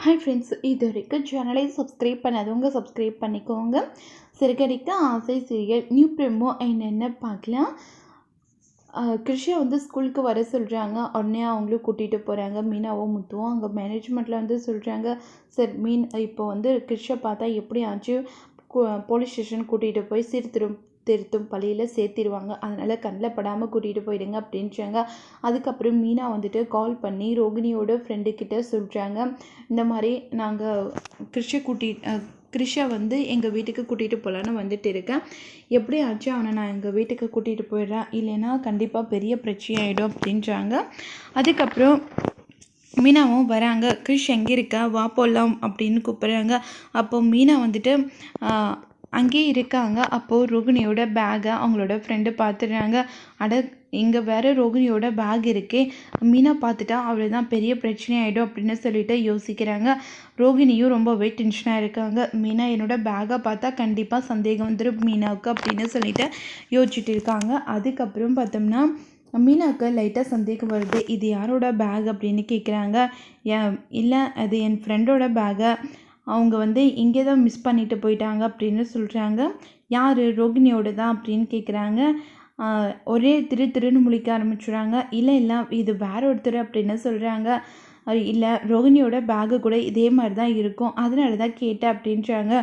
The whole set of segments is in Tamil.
ஹாய் ஃப்ரெண்ட்ஸ், இது வரைக்கும் சேனலை சப்ஸ்கிரைப் பண்ணாதவங்க சப்ஸ்கிரைப் பண்ணிக்கோங்க. சிறகடிக்க ஆசை சீரியல் நியூ ப்ரெமோ என்னென்ன பார்க்கலாம். கிருஷா ஸ்கூலுக்கு வர சொல்கிறாங்க. உடனே அவங்களும் கூட்டிகிட்டு போகிறாங்க. மீனாவும் முத்துவும் அங்கே மேனேஜ்மெண்ட்டில் சொல்கிறாங்க, சார் இப்போ கிருஷா பார்த்தா எப்படி ஆச்சு, போலீஸ் ஸ்டேஷன் கூட்டிகிட்டு போய் திருத்தும் பள்ளியில் சேர்த்திடுவாங்க, அதனால் கண்ணில் படாமல் கூட்டிகிட்டு போயிடுங்க அப்படின்றாங்க. அதுக்கப்புறம் மீனா கால் பண்ணி ரோகிணியோட ஃப்ரெண்டுக்கிட்ட சொல்கிறாங்க, இந்த மாதிரி நாங்கள் கிருஷா எங்கள் வீட்டுக்கு கூட்டிகிட்டு போகலான்னு இருக்கேன். எப்படி ஆச்சு அவனை நான் எங்கள் வீட்டுக்கு கூட்டிகிட்டு போயிடுறேன், இல்லைன்னா கண்டிப்பாக பெரிய பிரச்சனை ஆகிடும் அப்படின்றாங்க. அதுக்கப்புறம் மீனாவும் வராங்க. கிருஷ் எங்கே இருக்கா, வா போகலாம் அப்படின்னு கூப்பிட்றாங்க. அப்போ மீனா அங்கேயே இருக்காங்க. அப்போது ரோகிணியோட பேக்கை அவங்களோட ஃப்ரெண்டு பார்த்துடுறாங்க. இங்கே வேறு ரோகிணியோட பேக் இருக்கே, மீனா பார்த்துட்டா அவ்வளோதான், பெரிய பிரச்சனை ஆகிடும் அப்படின்னு சொல்லிட்டு யோசிக்கிறாங்க. ரோகிணியும் ரொம்பவே டென்ஷனாக இருக்காங்க. மீனா என்னோட பேக்கை பார்த்தா கண்டிப்பாக சந்தேகம் வந்துடும் மீனாவுக்கு அப்படின்னு சொல்லிட்டு யோசிச்சுட்டு இருக்காங்க. அதுக்கப்புறம் பார்த்தோம்னா மீனாவுக்கு லைட்டாக சந்தேகம் வருது. இது யாரோட பேக் அப்படின்னு கேட்குறாங்க. இல்லை, அது என் ஃப்ரெண்டோட பேக்கை, அவங்க இங்கே தான் மிஸ் பண்ணிட்டு போயிட்டாங்க அப்படின்னு சொல்கிறாங்க. யார், ரோகிணியோட தான் அப்படின்னு கேட்குறாங்க. ஒரே திருன்னு முழிக்க ஆரம்பிச்சுறாங்க. இல்லை இது வேற ஒருத்தர் அப்படின்னு சொல்கிறாங்க. இல்லை, ரோகிணியோட பேக்கு கூட இதே மாதிரி தான் இருக்கும், அதனால தான் கேட்டேன் அப்படின்றாங்க.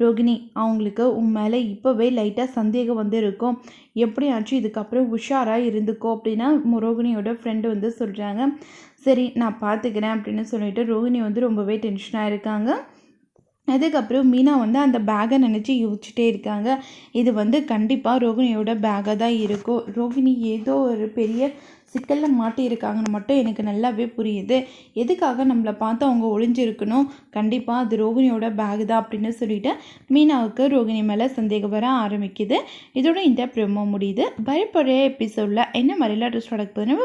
ரோகிணி, அவங்களுக்கு உன் மேலே இப்போவே லைட்டாக சந்தேகம் இருக்கும், எப்படியாச்சும் இதுக்கப்புறம் உஷாராக இருந்துக்கோ அப்படின்னா ரோகிணியோட ஃப்ரெண்டு சொல்கிறாங்க. சரி, நான் பார்த்துக்கிறேன் அப்படின்னு சொல்லிட்டு ரோகிணி ரொம்பவே டென்ஷனாக இருக்காங்க. அதுக்கப்புறம் மீனா அந்த பேக்கை நினச்சி யோசிச்சுட்டே இருக்காங்க. இது கண்டிப்பாக ரோகிணியோட பேக்காக தான் இருக்கும். ரோகிணி ஏதோ ஒரு பெரிய சிக்கலில் மாட்டியிருக்காங்கன்னு மட்டும் எனக்கு நல்லாவே புரியுது. எதுக்காக நம்மளை பார்த்து அவங்க ஒளிஞ்சிருக்கணும், கண்டிப்பாக அது ரோகிணியோட பேக் தான் அப்படின்னு சொல்லிட்டு மீனாவுக்கு ரோகிணி மேலே சந்தேகம் வர ஆரம்பிக்குது. இதோட இந்த ப்ரோமோ முடியுது. வரப்போகிற எபிசோடில் என்ன மாதிரிலாம் ட்ரெஸ் நடக்குதுன்னு